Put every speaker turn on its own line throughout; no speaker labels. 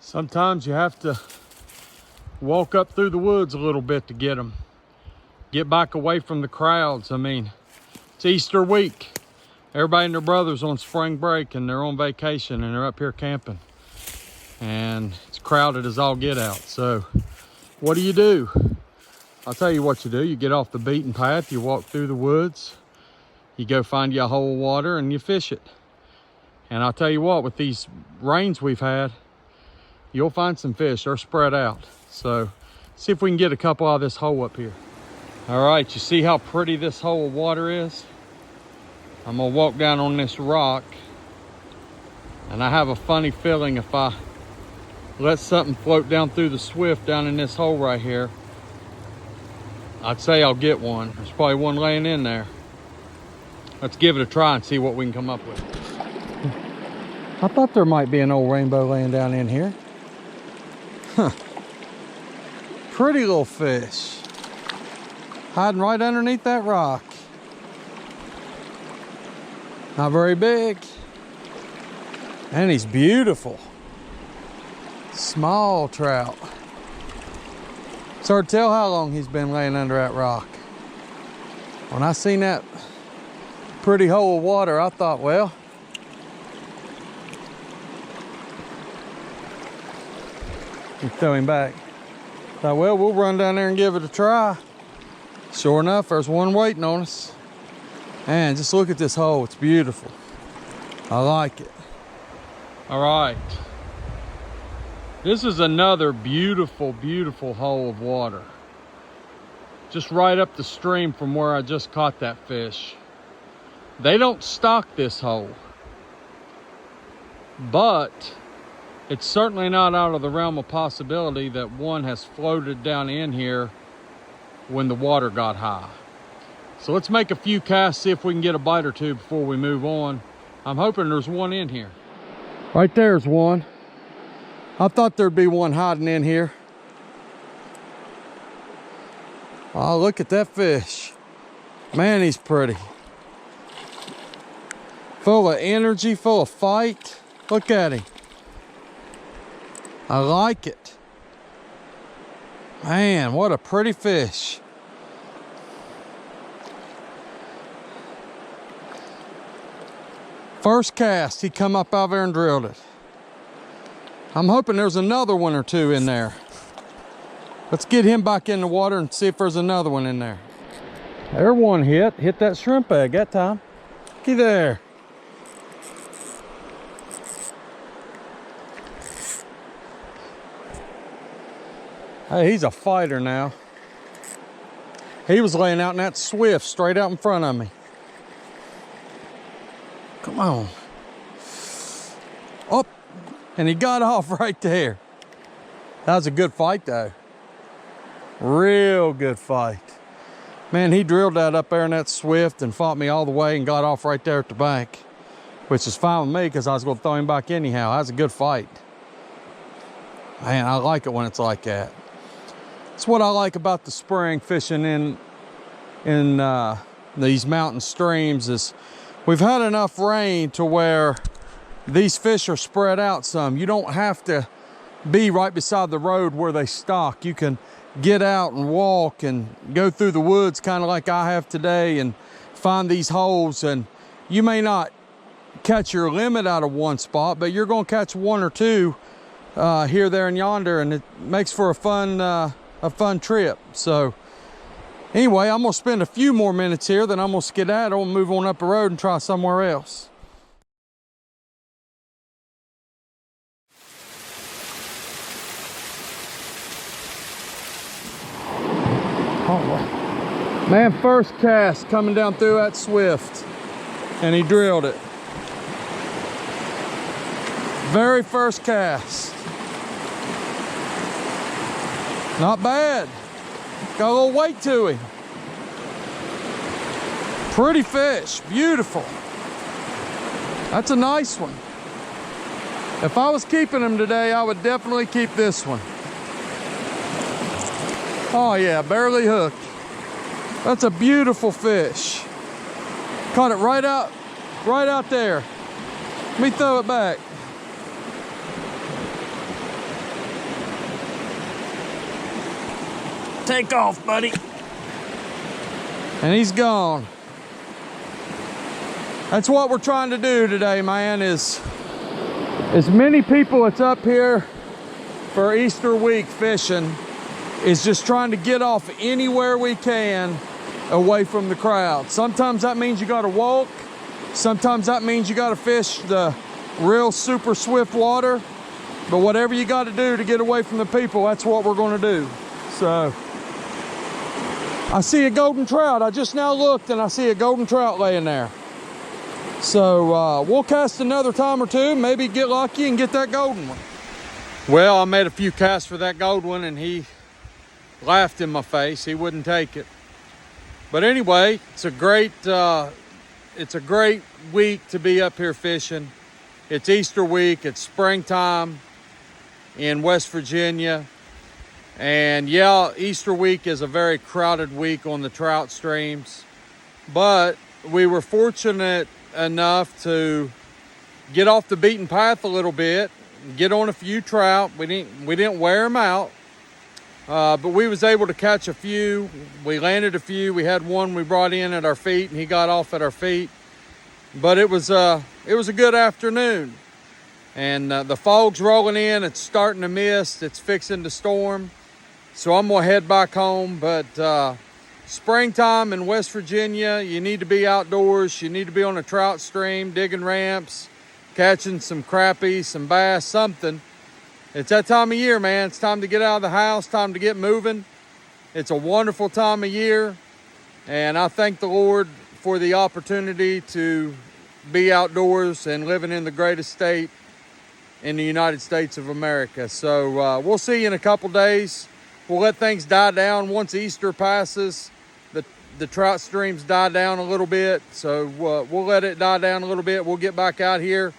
Sometimes you have to walk up through the woods a little bit to get them. Get back away from the crowds. I mean, it's Easter week. Everybody and their brother's on spring break and they're on vacation and they're up here camping. And it's crowded as all get out. So what do? I'll tell you what you do. You get off the beaten path, you walk through the woods, you go find you a hole of water and you fish it. And I'll tell you what, with these rains we've had, you'll find some fish. They're spread out. So see if we can get a couple out of this hole up here. All right, you see how pretty this hole of water is? I'm gonna walk down on this rock, and I have a funny feeling if I let something float down through the swift down in this hole right here, I'd say I'll get one. There's probably one laying in there. Let's give it a try and see what we can come up with. I thought there might be an old rainbow laying down in here. Huh. Pretty little fish. Hiding right underneath that rock. Not very big. And he's beautiful. Small trout. It's hard to tell how long he's been laying under that rock. When I seen that pretty hole of water, I thought, well, you throw him back. Thought, well, we'll run down there and give it a try. Sure enough, there's one waiting on us. And just look at this hole, it's beautiful. I like it. All right. This is another beautiful, beautiful hole of water. Just right up the stream from where I just caught that fish. They don't stock this hole, but it's certainly not out of the realm of possibility that one has floated down in here when the water got high. So let's make a few casts, see if we can get a bite or two before we move on. I'm hoping there's one in here. Right there's one. I thought there'd be one hiding in here. Oh, look at that fish. Man, he's pretty. Full of energy, full of fight. Look at him. I like it. Man, what a pretty fish. First cast, he come up out there and drilled it. I'm hoping there's another one or two in there. Let's get him back in the water and see if there's another one in there. There one hit that shrimp egg that time. Looky there. Hey, he's a fighter now. He was laying out in that swift straight out in front of me. Come on. Oh, and he got off right there. That was a good fight though. Real good fight. Man, he drilled that up there in that swift and fought me all the way and got off right there at the bank, which is fine with me because I was going to throw him back anyhow. That was a good fight. Man, I like it when it's like that. It's what I like about the spring fishing in these mountain streams is we've had enough rain to where these fish are spread out some. You don't have to be right beside the road where they stock. You can get out and walk and go through the woods kind of like I have today and find these holes, and you may not catch your limit out of one spot, but you're going to catch one or two here, there, and yonder, and it makes for a fun trip. So anyway, I'm gonna spend a few more minutes here, then I'm gonna skedaddle and move on up the road and try somewhere else. Oh, man, first cast coming down through that swift, and he drilled it. Very first cast. Not bad. Got a little weight to him. Pretty fish, beautiful. That's a nice one. If I was keeping him today, I would definitely keep this one. Oh yeah, barely hooked. That's a beautiful fish. Caught it right out there. Let me throw it back. Take off, buddy. And he's gone. That's what we're trying to do today, man, is as many people that's up here for Easter week fishing is just trying to get off anywhere we can away from the crowd. Sometimes that means you gotta walk. Sometimes that means you gotta fish the real super swift water. But whatever you gotta do to get away from the people, that's what we're gonna do. So, I see a golden trout. I just now looked and I see a golden trout laying there. So we'll cast another time or two, maybe get lucky and get that golden one. Well, I made a few casts for that gold one and he laughed in my face. He wouldn't take it. But anyway, it's a great week to be up here fishing. It's Easter week, it's springtime in West Virginia. And yeah, Easter week is a very crowded week on the trout streams. But we were fortunate enough to get off the beaten path a little bit, get on a few trout. We didn't wear them out, but we was able to catch a few. We landed a few. We had one we brought in at our feet, and he got off at our feet. But it was a good afternoon, and the fog's rolling in. It's starting to mist. It's fixing to storm, so I'm gonna head back home. But springtime in West Virginia, you need to be outdoors. You need to be on a trout stream, digging ramps, catching some crappie, some bass, something. It's that time of year, man. It's time to get out of the house, time to get moving. It's a wonderful time of year, and I thank the Lord for the opportunity to be outdoors and living in the greatest state in the United States of America. So we'll see you in a couple days. We'll let things die down once Easter passes. The trout streams die down a little bit, so we'll let it die down a little bit. We'll get back out here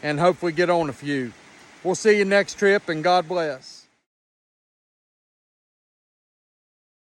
and hopefully get on a few. We'll see you next trip, and God bless.